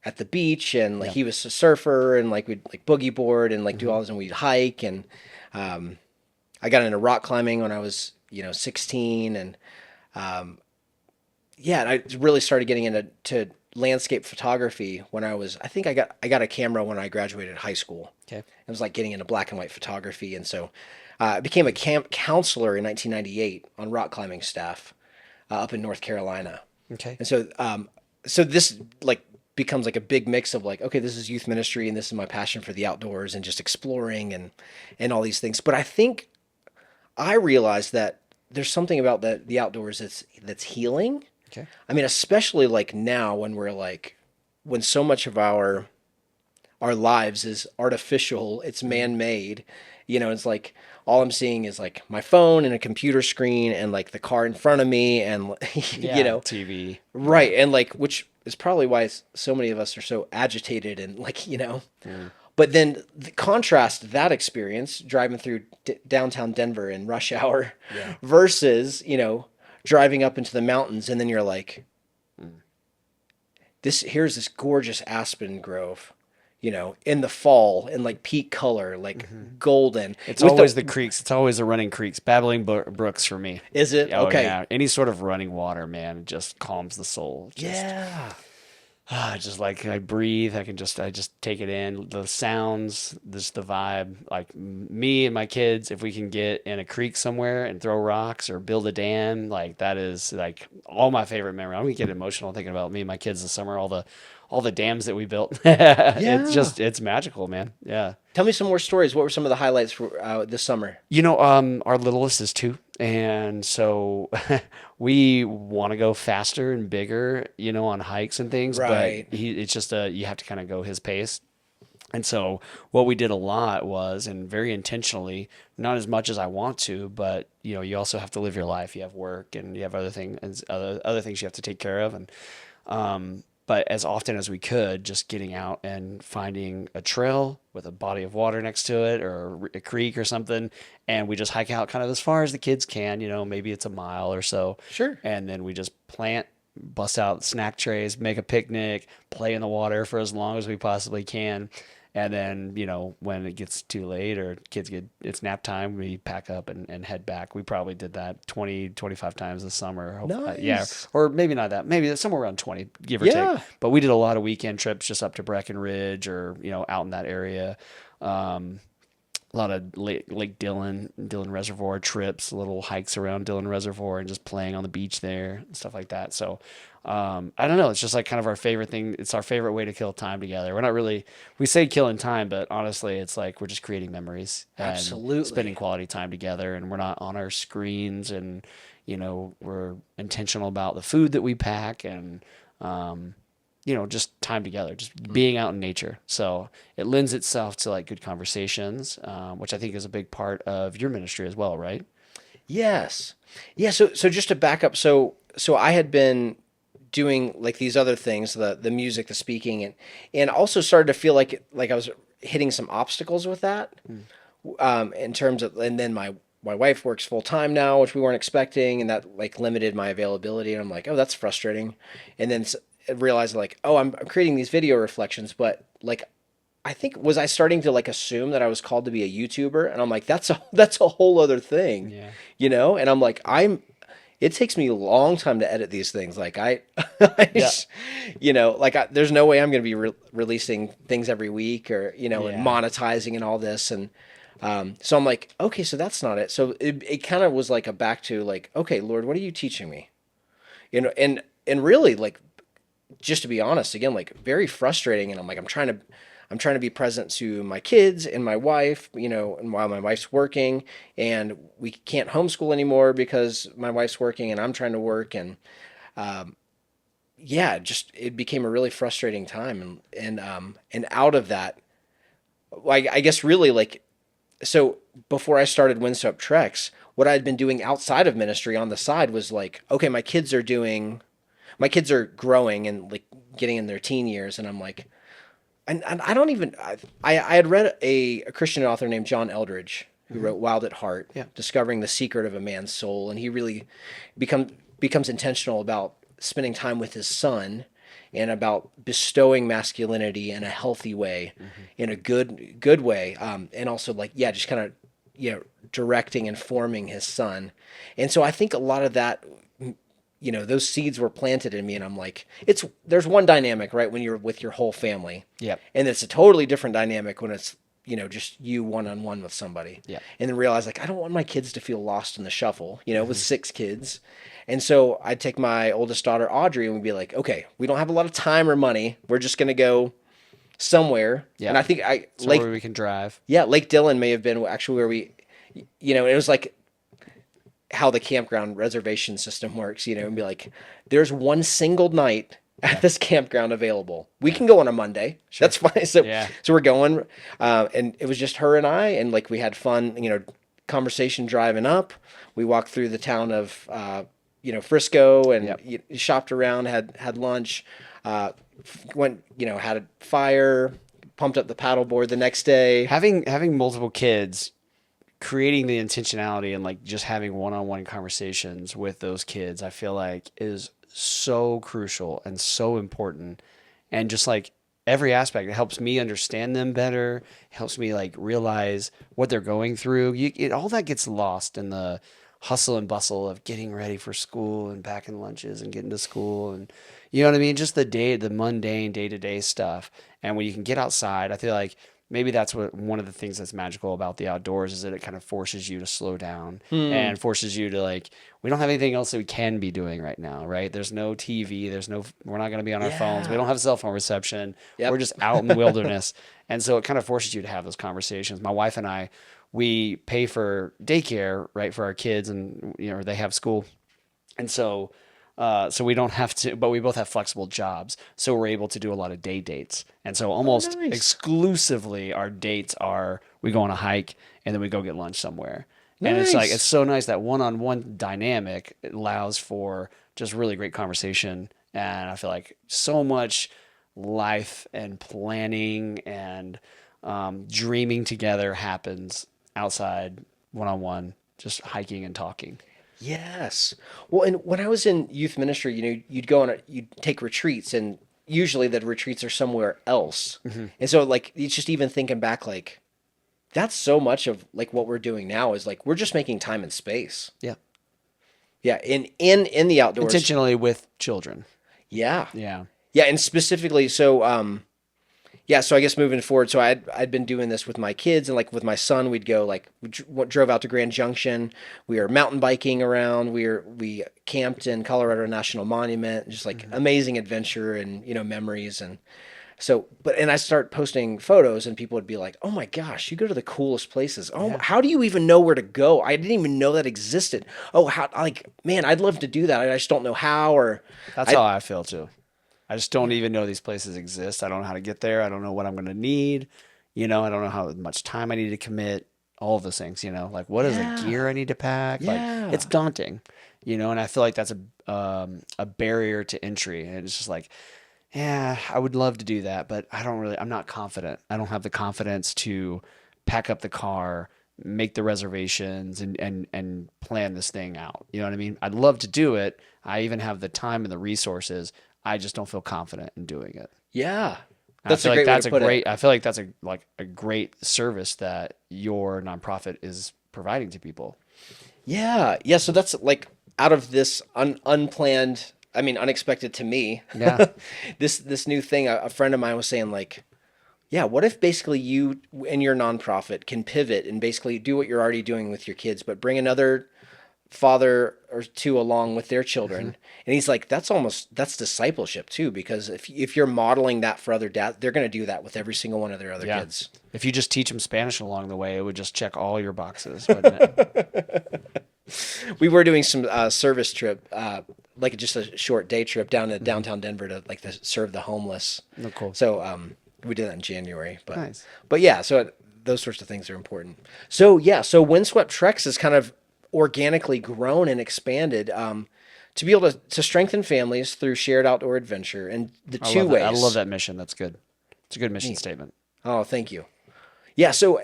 at the beach, and like Yeah. he was a surfer, and like we'd like boogie board and like do Hmm. all this, and we'd hike, and I got into rock climbing when I was 16, and yeah, and I really started getting into landscape photography when I think I got a camera when I graduated high school. Okay. It was like getting into black and white photography, and so I became a camp counselor in 1998 on rock climbing staff up in North Carolina. Okay. And so this like becomes like a big mix of like, okay, this is youth ministry, and this is my passion for the outdoors and just exploring and all these things. But I think I realized that there's something about the outdoors that's healing. Okay. I mean, especially like now when we're like when so much of our lives is artificial, it's Hmm. man-made. It's like all I'm seeing is like my phone and a computer screen and like the car in front of me and Yeah. TV. right, Right. and like which is probably why so many of us are so agitated and like Mm. but then contrast that experience driving through downtown Denver in rush hour Yeah. versus, driving up into the mountains and then you're like, Mm. here's this gorgeous aspen grove, in the fall in like peak color, like Hmm. golden It's with the always the creeks. It's always the running creeks, babbling brooks for me. is it Oh okay? yeah, any sort of running water, man, it just calms the soul. Just Yeah. just like I breathe, I just take it in. The sounds, just the vibe. Like me and my kids, if we can get in a creek somewhere and throw rocks or build a dam, like that is like all my favorite memory. I'm gonna get emotional thinking about me and my kids this summer. All the dams that we built. Yeah. It's magical, man. Yeah. Tell me some more stories. What were some of the highlights for this summer? Our littlest is 2, and so we want to go faster and bigger, on hikes and things, but Right. it's just you have to kind of go his pace. And so what we did a lot was, and very intentionally, not as much as I want to, but you also have to live your life. You have work and you have other things, other things you have to take care of, and but as often as we could, just getting out and finding a trail with a body of water next to it or a creek or something. And we just hike out kind of as far as the kids can, maybe it's a mile or so. Sure. And then we just bust out snack trays, make a picnic, play in the water for as long as we possibly can. And then, when it gets too late or it's nap time, we pack up and head back. We probably did that 20, 25 times this summer. Yeah. Nice. Or maybe not that. Maybe somewhere around 20, give or take. Yeah. But we did a lot of weekend trips just up to Breckenridge or, out in that area. A lot of Dillon Reservoir trips, little hikes around Dillon Reservoir, and just playing on the beach there and stuff like that. So, I don't know. It's just like kind of our favorite thing. It's our favorite way to kill time together. We're not really, we say killing time, but honestly, it's like we're just creating memories and spending Absolutely. quality time together. And we're not on our screens, and we're intentional about the food that we pack and, just time together, just being out in nature. So it lends itself to like good conversations, which I think is a big part of your ministry as well, right? Yes. Yeah, so just to back up, so I had been doing like these other things, the music, the speaking, and also started to feel like I was hitting some obstacles with that. Mm. In terms of, and then my wife works full time now, which we weren't expecting, and that like limited my availability. And I'm like, oh, that's frustrating. And then realized like, oh, I'm creating these video reflections, but like I think was I starting to like assume that I was called to be a YouTuber, and I'm like, that's a whole other thing, Yeah. And I'm like, it takes me a long time to edit these things. Like I Yeah. just, like there's no way I'm going to be releasing things every week or, and Yeah. monetizing and all this. And so I'm like, okay, so that's not it. So it kind of was like a back to like, okay, Lord, what are you teaching me? And really like just to be honest, again, like very frustrating. And I'm like, I'm trying to be present to my kids and my wife, and while my wife's working, and we can't homeschool anymore because my wife's working and I'm trying to work. And yeah, just it became a really frustrating time. And out of that, I guess really like, so before I started Windswept Treks, what I'd been doing outside of ministry on the side was like, okay, my kids are growing and like getting in their teen years. And I'm like, and I don't even, I had read a Christian author named John Eldredge who wrote Wild at Heart, Yeah. Discovering the Secret of a Man's Soul. And he really becomes intentional about spending time with his son and about bestowing masculinity in a healthy way, in a good way. And also like, yeah, just kind of, directing and forming his son. And so I think a lot of that, those seeds were planted in me, and I'm like, there's one dynamic, right? When you're with your whole family. Yep. And it's a totally different dynamic when it's, just you one-on-one with somebody. Yeah. And then realize like, I don't want my kids to feel lost in the shuffle, with 6 kids. And so I'd take my oldest daughter, Audrey, and we'd be like, okay, we don't have a lot of time or money. We're just going to go somewhere. Yeah. And I think Where we can drive. yeah, Lake Dillon may have been actually where we, it was like how the campground reservation system works, and be like, there's one single night at this campground available. We can go on a Monday. Sure. That's fine. So we're going, and it was just her and I, and like we had fun, conversation driving up. We walked through the town of, Frisco, and shopped around, had lunch, went, had a fire, pumped up the paddleboard the next day. Having multiple kids, creating the intentionality and like just having one-on-one conversations with those kids, I feel like is so crucial and so important. And just like every aspect, it helps me understand them better. It helps me like realize what they're going through. All that gets lost in the hustle and bustle of getting ready for school and packing lunches and getting to school. And you know what I mean? Just the mundane day-to-day stuff. And when you can get outside, I feel like maybe that's one of the things that's magical about the outdoors is that it kind of forces you to slow down and forces you to like, we don't have anything else that we can be doing right now, right? There's no TV. We're not going to be on our phones. We don't have cell phone reception. Yep. We're just out in the wilderness. And so it kind of forces you to have those conversations. My wife and I, we pay for daycare, right, for our kids, and they have school. And so we don't have to, but we both have flexible jobs. So we're able to do a lot of day dates. And so almost exclusively our dates are, we go on a hike and then we go get lunch somewhere. Nice. And it's like, it's so nice that one-on-one dynamic allows for just really great conversation. And I feel like so much life and planning and dreaming together happens outside, one-on-one, just hiking and talking. Yes. Well, and when I was in youth ministry, you'd take retreats, and usually the retreats are somewhere else. Mm-hmm. And so like, it's just even thinking back, like that's so much of like what we're doing now is like, we're just making time and space. Yeah. Yeah. In the outdoors. Intentionally with children. Yeah. Yeah. Yeah. And specifically, so I guess moving forward, so I'd been doing this with my kids, and like with my son, we'd go like we drove out to Grand Junction. We were mountain biking around. We camped in Colorado National Monument. Just like amazing adventure and memories. And so, and I start posting photos, and people would be like, "Oh my gosh, you go to the coolest places. Oh, yeah. How do you even know where to go? I didn't even know that existed. Oh, how man, I'd love to do that. I just don't know how." Or that's how I feel too. I just don't even know these places exist. I don't know how to get there. I don't know what I'm going to need. I don't know how much time I need to commit. All of those things, like what is the gear I need to pack? Yeah. Like it's daunting, and I feel like that's a barrier to entry. And it's just like, yeah, I would love to do that, but I'm not confident. I don't have the confidence to pack up the car, make the reservations and plan this thing out. You know what I mean? I'd love to do it. I even have the time and the resources. I just don't feel confident in doing it. Yeah. That's a great way to put it. I feel like that's a great service that your nonprofit is providing to people. Yeah. Yeah. So that's like out of this unplanned, unexpected to me. Yeah. this new thing, a friend of mine was saying like, yeah, what if basically you and your nonprofit can pivot and basically do what you're already doing with your kids, but bring another father or two along with their children. And he's like, that's discipleship too, because if you're modeling that for other dads, they're going to do that with every single one of their other kids. If you just teach them Spanish along the way, it would just check all your boxes, wouldn't it? We were doing some service trip, like just a short day trip down to downtown Denver to like serve the homeless. Oh, cool. So we did that in January. But Nice. but yeah, so those sorts of things are important. So yeah, so Windswept Treks has kind of organically grown and expanded to be able to strengthen families through shared outdoor adventure. And the two ways. I love that mission. That's good. It's a good mission statement. Oh, thank you. Yeah, so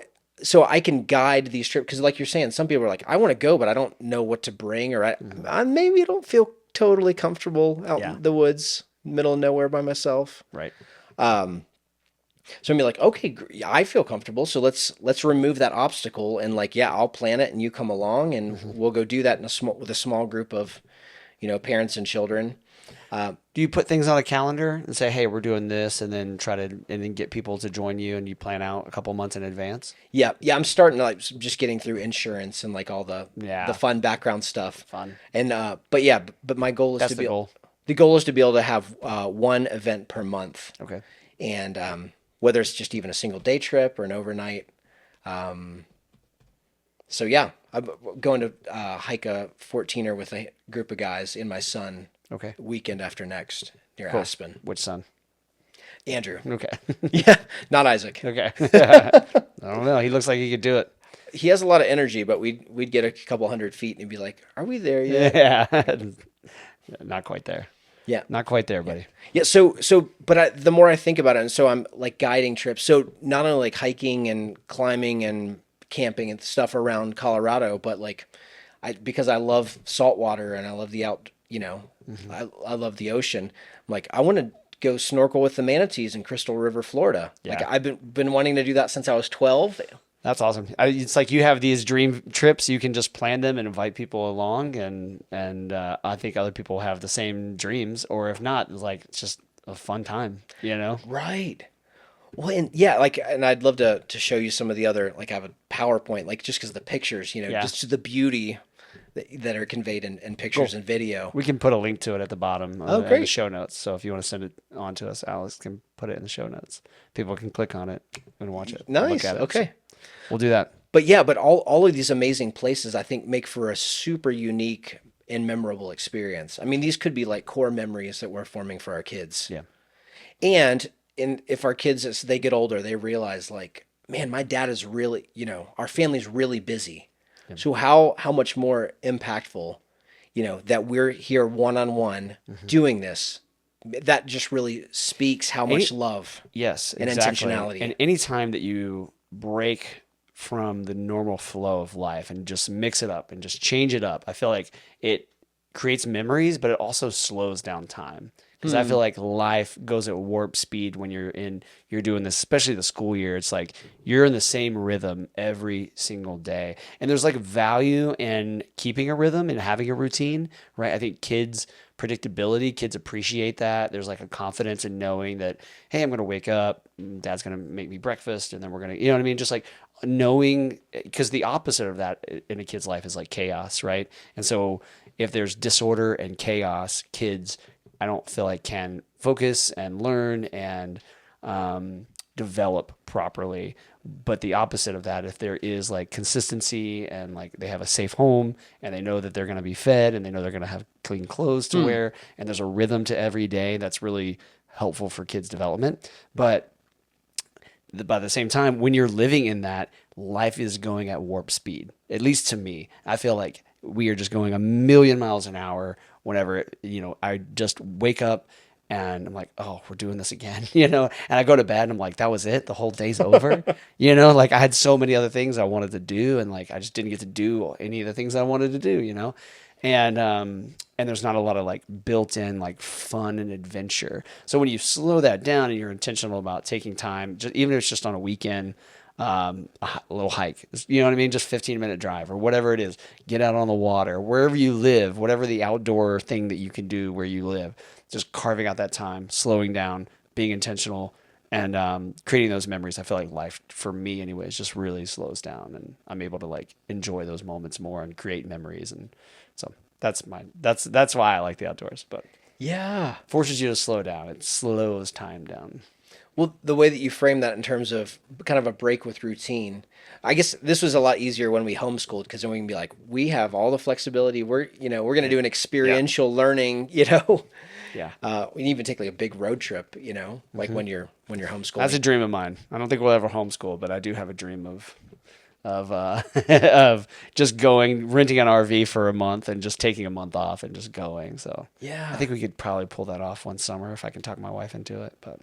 I can guide these trips because, like you're saying, some people are like, I want to go, but I don't know what to bring, or I maybe don't feel totally comfortable out in the woods, middle of nowhere by myself. Right. So I'm be like, okay, I feel comfortable, so let's remove that obstacle, and like, yeah, I'll plan it, and you come along, and we'll go do that with a small group of, parents and children. Do you put things on a calendar and say, hey, we're doing this, and then get people to join you, and you plan out a couple months in advance? Yeah. I'm starting to just getting through insurance and like all the fun background stuff. Fun. And but my goal is the goal is to be able to have one event per month. Okay. And whether it's just even a single day trip or an overnight. So yeah, I'm going to hike a 14er with a group of guys in my son. Okay. Weekend after next near Aspen. Which son? Andrew. Okay. Yeah, not Isaac. Okay. I don't know. He looks like he could do it. He has a lot of energy, but we'd get a couple hundred feet and he'd be like, "Are we there yet?" Yeah. Not quite there. Yeah. Not quite there, buddy. Yeah. But the more I think about it, and so I'm like guiding trips. So not only like hiking and climbing and camping and stuff around Colorado, but like because I love saltwater and I love the I love the ocean. I'm like, I want to go snorkel with the manatees in Crystal River, Florida. Yeah. Like I've been wanting to do that since I was 12. That's awesome. It's like you have these dream trips. You can just plan them and invite people along, and I think other people have the same dreams, or if not, it's just a fun time, Right. Well, and I'd love to show you some of the other, like I have a PowerPoint, like just because the pictures, just the beauty that are conveyed in pictures and video. We can put a link to it at the bottom great. in the show notes. So if you want to send it on to us, Alex can put it in the show notes. People can click on it and watch it. Nice. Look at it. Okay. So we'll do that. But all of these amazing places, I think, make for a super unique and memorable experience. I mean, these could be like core memories that we're forming for our kids. Yeah. And if our kids, as they get older, they realize like, man, my dad is really, our family's really busy. So how much more impactful, that we're here one-on-one doing this, that just really speaks how much love and intentionality. And any time that you break from the normal flow of life and just mix it up and just change it up, I feel like it creates memories, but it also slows down time. Because I feel like life goes at warp speed when you're doing this, especially the school year. It's like you're in the same rhythm every single day. And there's like value in keeping a rhythm and having a routine, right? I think kids appreciate that. There's like a confidence in knowing that, hey, I'm going to wake up, dad's going to make me breakfast, and then we're going to, you know what I mean? Just like knowing, because the opposite of that in a kid's life is like chaos, right? And so if there's disorder and chaos, kids, I don't feel like can focus and learn and develop properly. But the opposite of that, if there is like consistency and like they have a safe home and they know that they're going to be fed and they know they're going to have clean clothes to wear and there's a rhythm to every day, that's really helpful for kids' development. But by the same time, when you're living in that, life is going at warp speed. At least to me, I feel like we are just going a million miles an hour whenever, I just wake up and I'm like, oh, we're doing this again, and I go to bed and I'm like, that was it. The whole day's over, like I had so many other things I wanted to do. And like, I just didn't get to do any of the things I wanted to do, and there's not a lot of like built in like fun and adventure. So when you slow that down and you're intentional about taking time, even if it's just on a weekend, a little hike, you know what I mean? Just 15-minute drive or whatever it is, get out on the water, wherever you live, whatever the outdoor thing that you can do where you live, just carving out that time, slowing down, being intentional, And creating those memories, I feel like life for me anyways just really slows down, and I'm able to like enjoy those moments more and create memories. And so that's why I like the outdoors, but Yeah. forces you to slow down. It slows time down. Well, the way that you frame that in terms of kind of a break with routine, I guess this was a lot easier when we homeschooled, because then we can be like, we have all the flexibility. We're going to do an experiential learning. Yeah. We can even take like a big road trip, like when you're homeschooling. That's a dream of mine. I don't think we'll ever homeschool, but I do have a dream of of just going, renting an RV for a month and just taking a month off and just going. So Yeah. I think we could probably pull that off one summer if I can talk my wife into it, but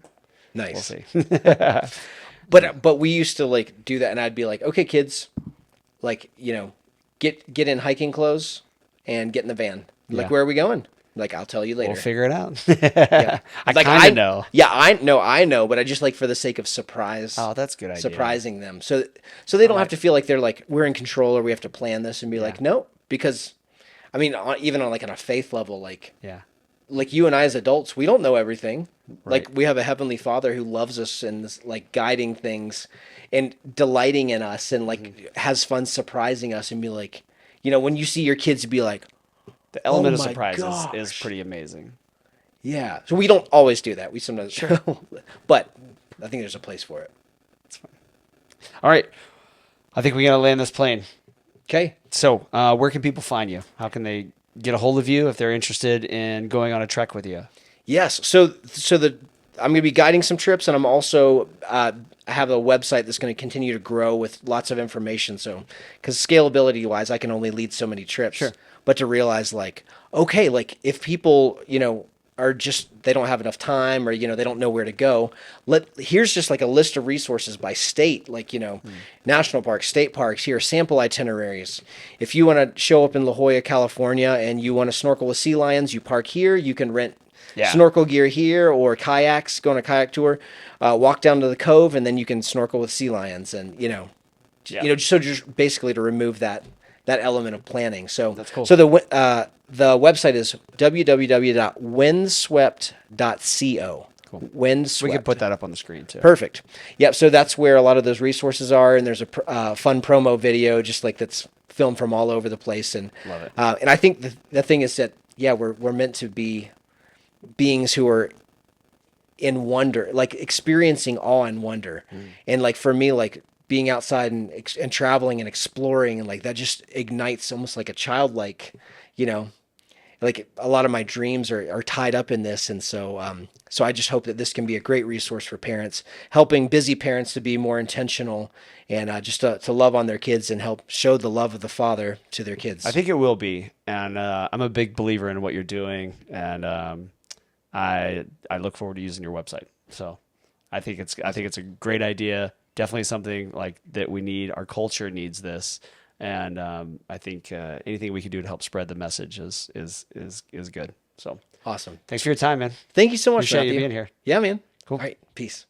Nice. we'll see. But we used to like do that, and I'd be like, okay, kids, like, get in hiking clothes and get in the van. Like, Yeah. where are we going? Like, I'll tell you later. We'll figure it out. Yeah. I Like, kind of know. Yeah, I know, but I just like, for the sake of surprise. Oh, that's a good idea. Surprising them, so they don't have to feel like they're like, we're in control, or we have to plan this, and be like, no, because, I mean, even on a faith level, like, Yeah. like you and I as adults, we don't know everything. Right. Like, we have a heavenly Father who loves us and is like guiding things and delighting in us, and like has fun surprising us, and be like, when you see your kids be like, The element "Oh of my surprise gosh." is pretty amazing. Yeah. So we don't always do that. We sometimes, Sure. but I think there's a place for it. All right. I think we got to land this plane. Okay. So, where can people find you? How can they get a hold of you if they're interested in going on a trek with you? Yes. So I'm going to be guiding some trips, and I'm also I have a website that's going to continue to grow with lots of information. So, because scalability wise, I can only lead so many trips. Sure. But to realize, like, okay, like, if people are just, they don't have enough time, or they don't know where to go, here's just like a list of resources by state, like national parks, state parks. Here are sample itineraries. If you want to show up in La Jolla, California, and you want to snorkel with sea lions, you park here. You can rent snorkel gear here, or kayaks, go on a kayak tour, walk down to the cove, and then you can snorkel with sea lions, and so just basically to remove that element of planning. So That's cool. So the website is www.windswept.co. Cool. Windswept. We can put that up on the screen too. Perfect. Yep. So that's where a lot of those resources are, and there's a fun promo video, just like that's filmed from all over the place, and Love it. And I think the thing is that we're meant to be beings who are in wonder, like experiencing awe and wonder, and like for me, like being outside and traveling and exploring, and like that just ignites almost like a childlike, like a lot of my dreams are tied up in this. And so I just hope that this can be a great resource for parents, helping busy parents to be more intentional, and just to love on their kids and help show the love of the Father to their kids. I think it will be, and I'm a big believer in what you're doing, and I look forward to using your website. So I think it's a great idea. Definitely something like that we need. Our culture needs this, and I think anything we can do to help spread the message is good. So Awesome. thanks for your time, man. Thank you so much, Appreciate you Matthew. being here. Yeah, man. Cool. All right. Peace.